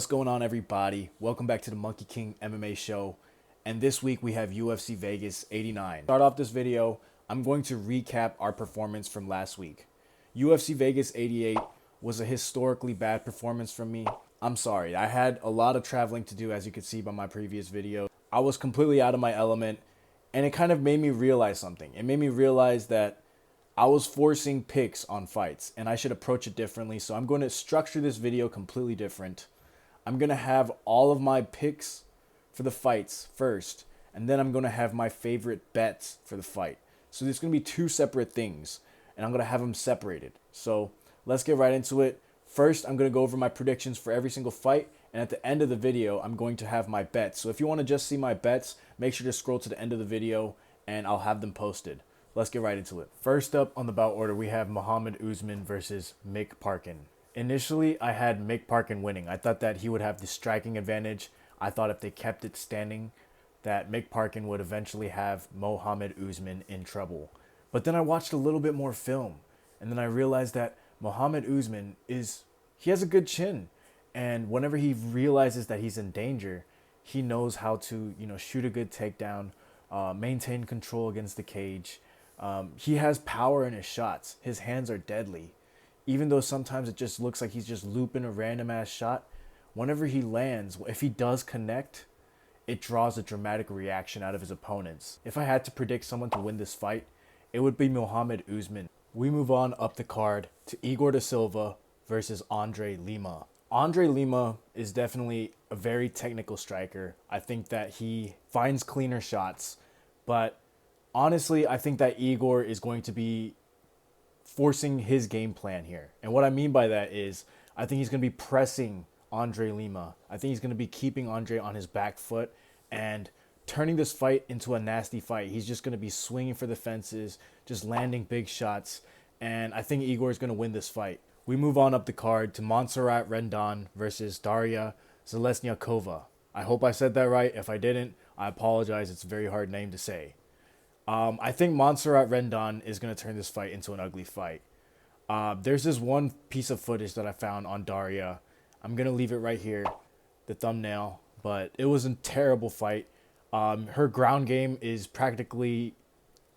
What's going on, everybody? Welcome back to the Monkey King MMA show. And this week we have UFC Vegas 89. To start off this video, I'm going to recap our performance from last week. UFC Vegas 88 was a historically bad performance from me. I'm sorry, I had a lot of traveling to do, as you can see by my previous video. I was completely out of my element, and it kind of made me realize something. It made me realize that I was forcing picks on fights, and I should approach it differently. So I'm going to structure this video completely different. I'm going to have all of my picks for the fights first, and then I'm going to have my favorite bets for the fight. So there's going to be two separate things, and I'm going to have them separated. So let's get right into it. First, I'm going to go over my predictions for every single fight, and at the end of the video, I'm going to have my bets. So if you want to just see my bets, make sure to scroll to the end of the video, and I'll have them posted. Let's get right into it. First up on the bout order, we have Mohammed Usman versus Mick Parkin. Initially, I had Mick Parkin winning. I thought that he would have the striking advantage. I thought if they kept it standing, that Mick Parkin would eventually have Mohammed Usman in trouble. But then I watched a little bit more film, and then I realized that Mohammed Usman he has a good chin. And whenever he realizes that he's in danger, he knows how to, shoot a good takedown, maintain control against the cage. He has power in his shots. His hands are deadly. Even though sometimes it just looks like he's just looping a random ass shot, whenever he lands, if he does connect, it draws a dramatic reaction out of his opponents. If I had to predict someone to win this fight, it would be Mohammed Usman. We move on up the card to Igor da Silva versus Andre Lima. Andre Lima is definitely a very technical striker. I think that he finds cleaner shots, but honestly, I think that Igor is going to be forcing his game plan here. And what I mean by that is I think he's going to be pressing Andre Lima. I think he's going to be keeping Andre on his back foot and turning this fight into a nasty fight. He's just going to be swinging for the fences, just landing big shots. And I think Igor is going to win this fight. We move on up the card to Montserrat Rendon versus Daria Zheleznyakova. I hope I said that right. If I didn't, I apologize. It's a very hard name to say. I think Montserrat Rendon is going to turn this fight into an ugly fight. There's this one piece of footage that I found on Daria. I'm going to leave it right here, the thumbnail, but it was a terrible fight. Her ground game is practically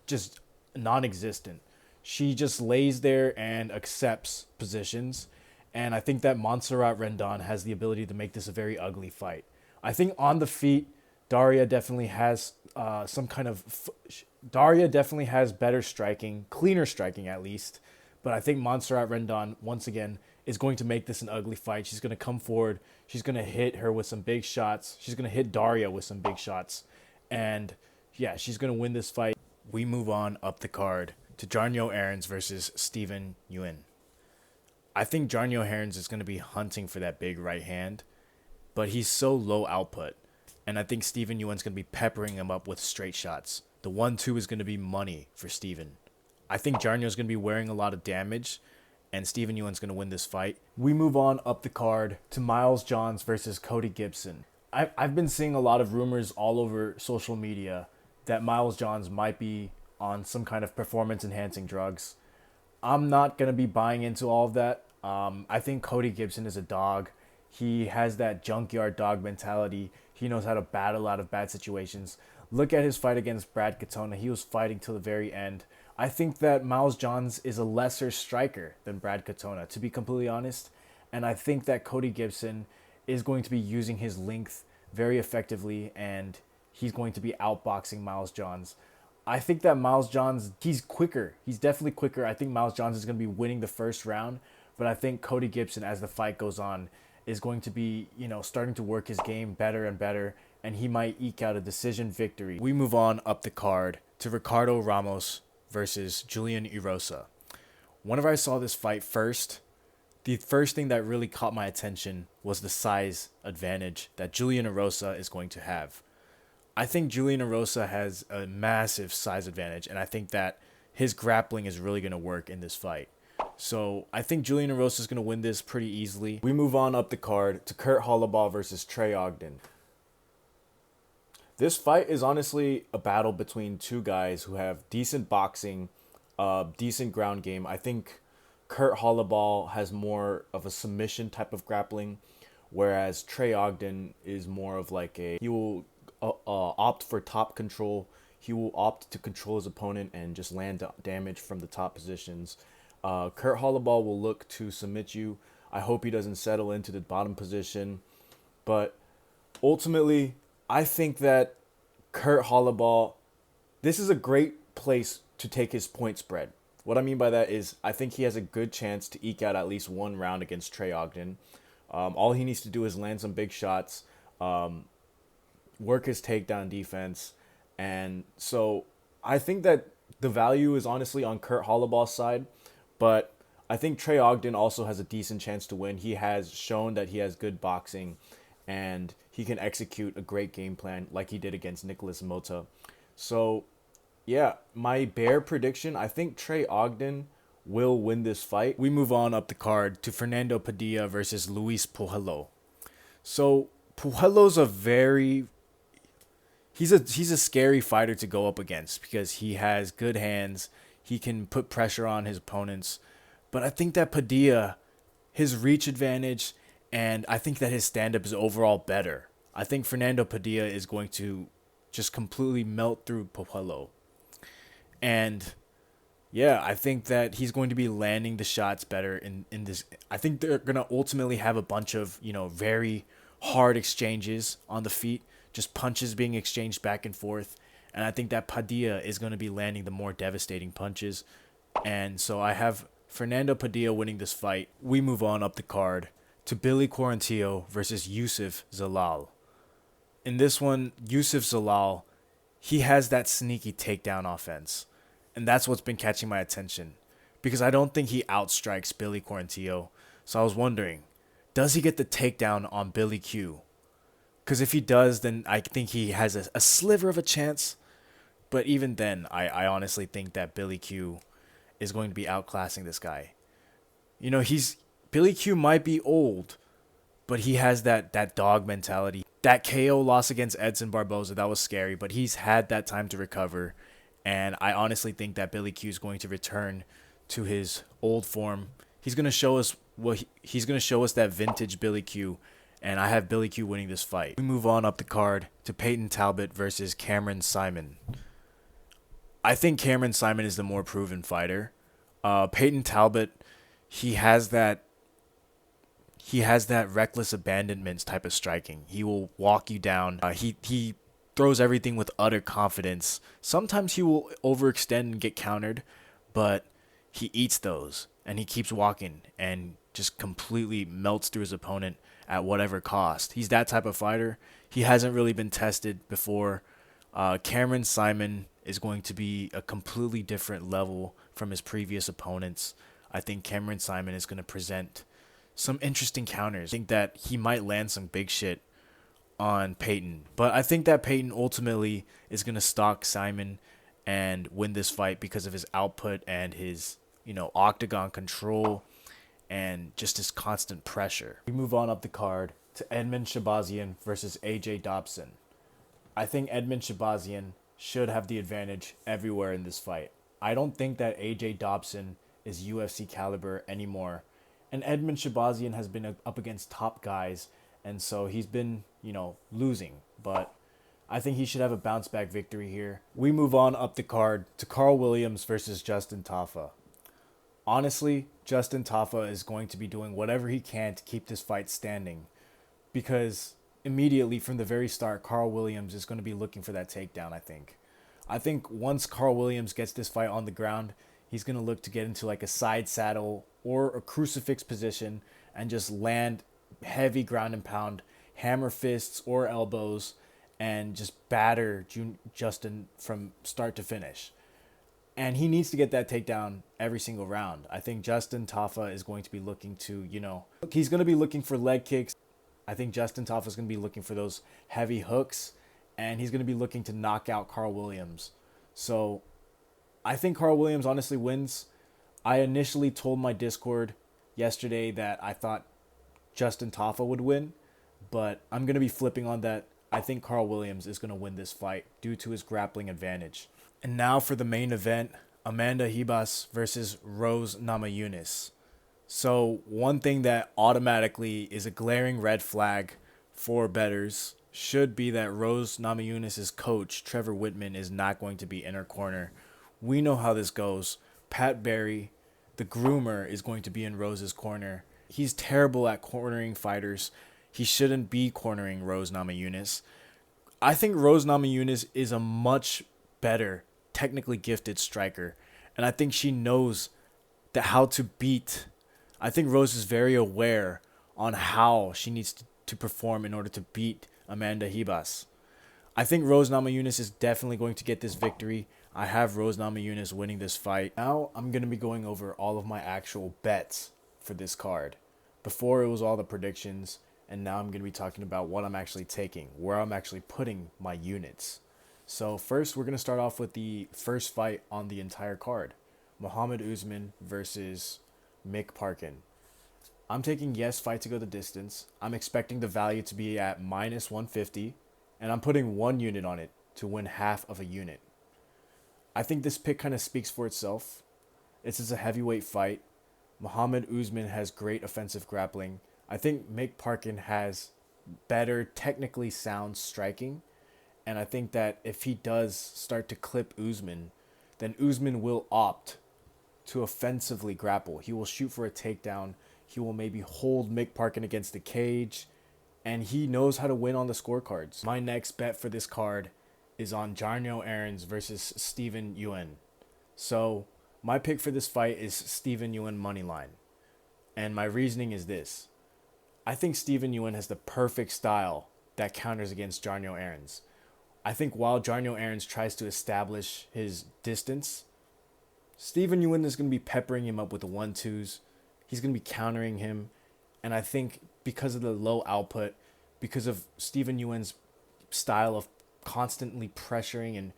just non-existent. She just lays there and accepts positions, and I think that Montserrat Rendon has the ability to make this a very ugly fight. I think on the feet, Daria definitely has Daria definitely has better striking, cleaner striking at least. But I think Montserrat Rendon, once again, is going to make this an ugly fight. She's going to come forward. She's going to hit her with some big shots. She's going to hit Daria with some big shots. And yeah, she's going to win this fight. We move on up the card to Jarno Errens versus Steven Nguyen. I think Jarno Errens is going to be hunting for that big right hand, but he's so low output. And I think Steven Nguyen's going to be peppering him up with straight shots. The 1-2 is going to be money for Steven. I think Jarno's going to be wearing a lot of damage, and Steven Nguyen's going to win this fight. We move on up the card to Miles Johns versus Cody Gibson. I've been seeing a lot of rumors all over social media that Miles Johns might be on some kind of performance-enhancing drugs. I'm not going to be buying into all of that. I think Cody Gibson is a dog. He has that junkyard dog mentality. He knows how to battle out of bad situations. Look at his fight against Brad Katona. He was fighting till the very end. I think that Miles Johns is a lesser striker than Brad Katona, to be completely honest. And I think that Cody Gibson is going to be using his length very effectively, and he's going to be outboxing Miles Johns. I think that Miles Johns, he's quicker. He's definitely quicker. I think Miles Johns is going to be winning the first round, but I think Cody Gibson, as the fight goes on, is going to be, starting to work his game better and better, and he might eke out a decision victory. We move on up the card to Ricardo Ramos versus Julian Erosa. Whenever I saw this fight first, the first thing that really caught my attention was the size advantage that Julian Erosa is going to have. I think Julian Erosa has a massive size advantage, and I think that his grappling is really going to work in this fight. So I think Julian Erosa is going to win this pretty easily. We move on up the card to Holobaugh versus Trey Ogden. This fight is honestly a battle between two guys who have decent boxing, decent ground game. I think Holobaugh has more of a submission type of grappling, whereas Trey Ogden is more of like he will opt for top control. He will opt to control his opponent and just land damage from the top positions. Kurt Holobaugh will look to submit you. I hope he doesn't settle into the bottom position. But ultimately, I think that Kurt Holobaugh, this is a great place to take his point spread. What I mean by that is I think he has a good chance to eke out at least one round against Trey Ogden. All he needs to do is land some big shots, work his takedown defense. And so I think that the value is honestly on Kurt Holobaugh's side. But I think Trey Ogden also has a decent chance to win. He has shown that he has good boxing and he can execute a great game plan like he did against Nicholas Mota. So, yeah, my bear prediction, I think Trey Ogden will win this fight. We move on up the card to Fernando Padilla versus Luis Pujello. So, Pujello's he's a scary fighter to go up against because he has good hands. He can put pressure on his opponents. But I think that Padilla, his reach advantage, and I think that his stand-up is overall better. I think Fernando Padilla is going to just completely melt through Pujello. And yeah, I think that he's going to be landing the shots better in this. I think they're going to ultimately have a bunch of, very hard exchanges on the feet, just punches being exchanged back and forth. And I think that Padilla is going to be landing the more devastating punches. And so I have Fernando Padilla winning this fight. We move on up the card to Billy Quarantillo versus Yusuf Zalal. In this one, Yusuf Zalal, he has that sneaky takedown offense. And that's what's been catching my attention. Because I don't think he outstrikes Billy Quarantillo. So I was wondering, does he get the takedown on Billy Q? Because if he does, then I think he has a sliver of a chance. But even then, I honestly think that Billy Q is going to be outclassing this guy. Billy Q might be old, but he has that dog mentality. That KO loss against Edson Barboza, that was scary, but he's had that time to recover. And I honestly think that Billy Q is going to return to his old form. He's going to show us he's going to show us that vintage Billy Q, and I have Billy Q winning this fight. We move on up the card to Peyton Talbot versus Cameron Simon. I think Cameron Simon is the more proven fighter. Peyton Talbot, he has that reckless abandonment type of striking. He will walk you down. He throws everything with utter confidence. Sometimes he will overextend and get countered, but he eats those and he keeps walking and just completely melts through his opponent at whatever cost. He's that type of fighter. He hasn't really been tested before. Cameron Simon is going to be a completely different level from his previous opponents. I think Cameron Simon is going to present some interesting counters. I think that he might land some big shit on Peyton. But I think that Peyton ultimately is going to stalk Simon and win this fight because of his output and his, octagon control and just his constant pressure. We move on up the card to Edmen Shahbazyan versus AJ Dobson. I think Edmen Shahbazyan should have the advantage everywhere in this fight. I don't think that AJ Dobson is UFC caliber anymore. And Edmen Shahbazyan has been up against top guys, and so he's been, losing. But I think he should have a bounce back victory here. We move on up the card to Karl Williams versus Justin Tafa. Honestly, Justin Tafa is going to be doing whatever he can to keep this fight standing, because immediately from the very start, Karl Williams is going to be looking for that takedown, I think. I think once Karl Williams gets this fight on the ground, he's going to look to get into like a side saddle or a crucifix position and just land heavy ground and pound, hammer fists or elbows, and just batter Justin from start to finish. And he needs to get that takedown every single round. I think Justin Tafa is going to be looking to, he's going to be looking for leg kicks. I think Justin Tafa is going to be looking for those heavy hooks, and he's going to be looking to knock out Karl Williams. So I think Karl Williams honestly wins. I initially told my Discord yesterday that I thought Justin Tafa would win, but I'm going to be flipping on that. I think Karl Williams is going to win this fight due to his grappling advantage. And now for the main event, Amanda Ribas versus Rose Namajunas. So one thing that automatically is a glaring red flag for bettors should be that Rose Namajunas' coach, Trevor Whitman, is not going to be in her corner. We know how this goes. Pat Barry, the groomer, is going to be in Rose's corner. He's terrible at cornering fighters. He shouldn't be cornering Rose Namajunas. I think Rose Namajunas is a much better, technically gifted striker. And I think she knows that how to beat. I think Rose is very aware on how she needs to perform in order to beat Amanda Ribas. I think Rose Namajunas is definitely going to get this victory. I have Rose Namajunas winning this fight. Now I'm going to be going over all of my actual bets for this card. Before it was all the predictions, and now I'm going to be talking about what I'm actually taking, where I'm actually putting my units. So first, we're going to start off with the first fight on the entire card. Mohammed Usman versus Mick Parkin. I'm taking yes fight to go the distance. I'm expecting the value to be at minus 150, and I'm putting 1 unit on it to win half of a unit. I think this pick kind of speaks for itself. This is a heavyweight fight. Mohammed Usman has great offensive grappling. I think Mick Parkin has better technically sound striking, and I think that if he does start to clip Usman, then Usman will opt to offensively grapple. He will shoot for a takedown. He will maybe hold Mick Parkin against the cage, and he knows how to win on the scorecards. My next bet for this card is on Jarno Errens versus Steven Nguyen. So my pick for this fight is Steven Nguyen moneyline. And my reasoning is this. I think Steven Nguyen has the perfect style that counters against Jarno Errens. I think while Jarno Errens tries to establish his distance, Steven Nguyen is going to be peppering him up with the 1-2s. He's going to be countering him. And I think because of the low output, because of Steven Nguyen's style of constantly pressuring and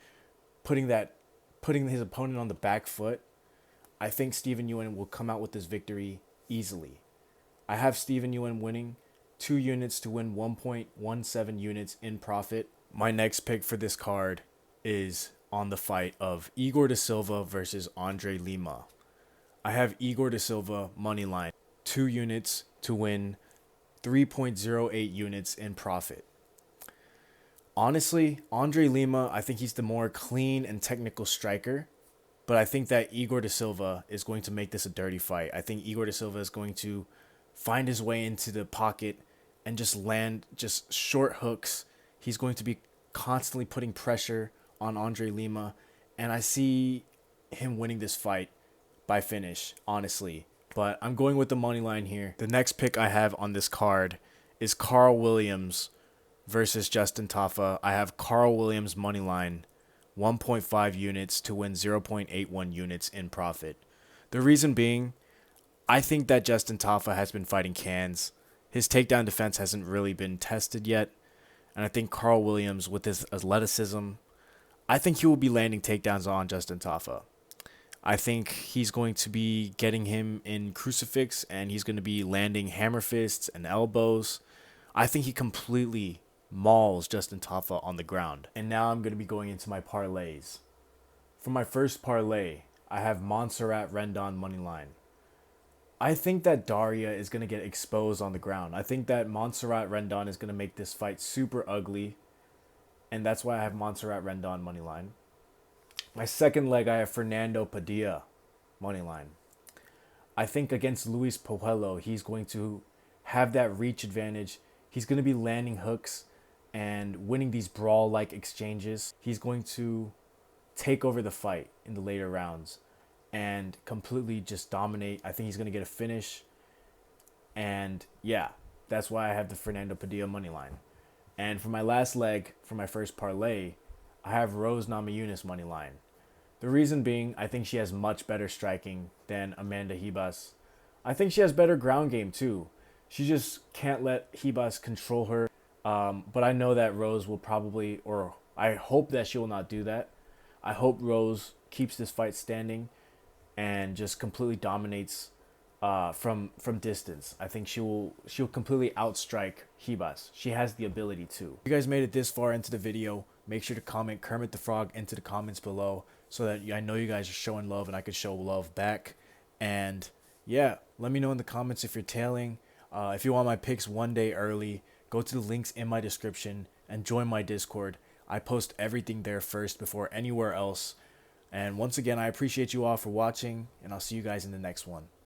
putting his opponent on the back foot, I think Steven Nguyen will come out with this victory easily. I have Steven Nguyen winning 2 units to win 1.17 units in profit. My next pick for this card is on the fight of Igor da Silva versus Andre Lima. I have Igor da Silva moneyline 2 units to win 3.08 units in profit. Honestly, Andre Lima, I think he's the more clean and technical striker, but I think that Igor da Silva is going to make this a dirty fight. I think Igor da Silva is going to find his way into the pocket and just land just short hooks. He's going to be constantly putting pressure on Andre Lima, and I see him winning this fight by finish, honestly. But I'm going with the money line here. The next pick I have on this card is Karl Williams versus Justin Tafa. I have Karl Williams money line 1.5 units to win 0.81 units in profit. The reason being, I think that Justin Tafa has been fighting cans. His takedown defense hasn't really been tested yet. And I think Karl Williams, with his athleticism, I think he will be landing takedowns on Justin Tafa. I think he's going to be getting him in crucifix, and he's going to be landing hammer fists and elbows. I think he completely mauls Justin Tafa on the ground. And now I'm going to be going into my parlays. For my first parlay, I have Montserrat Rendon moneyline. I think that Daria is going to get exposed on the ground. I think that Montserrat Rendon is going to make this fight super ugly, and that's why I have Montserrat Rendon moneyline. My second leg, I have Fernando Padilla moneyline. I think against Luis Puello, he's going to have that reach advantage. He's going to be landing hooks and winning these brawl-like exchanges. He's going to take over the fight in the later rounds and completely just dominate. I think he's going to get a finish. And yeah, that's why I have the Fernando Padilla moneyline. And for my last leg, for my first parlay, I have Rose Namajunas moneyline. The reason being, I think she has much better striking than Amanda Ribas. I think she has better ground game too. She just can't let Ribas control her. But I know that Rose will probably, or I hope that she will not do that. I hope Rose keeps this fight standing and just completely dominates from distance. I think she'll completely outstrike Ribas. She has the ability to. If you guys made it this far into the video, make sure to comment Kermit the Frog into the comments below so that I know you guys are showing love and I can show love back. And yeah, let me know in the comments if you're tailing. If you want my picks one day early, go to the links in my description and join my Discord. I post everything there first before anywhere else. And once again, I appreciate you all for watching, and I'll see you guys in the next one.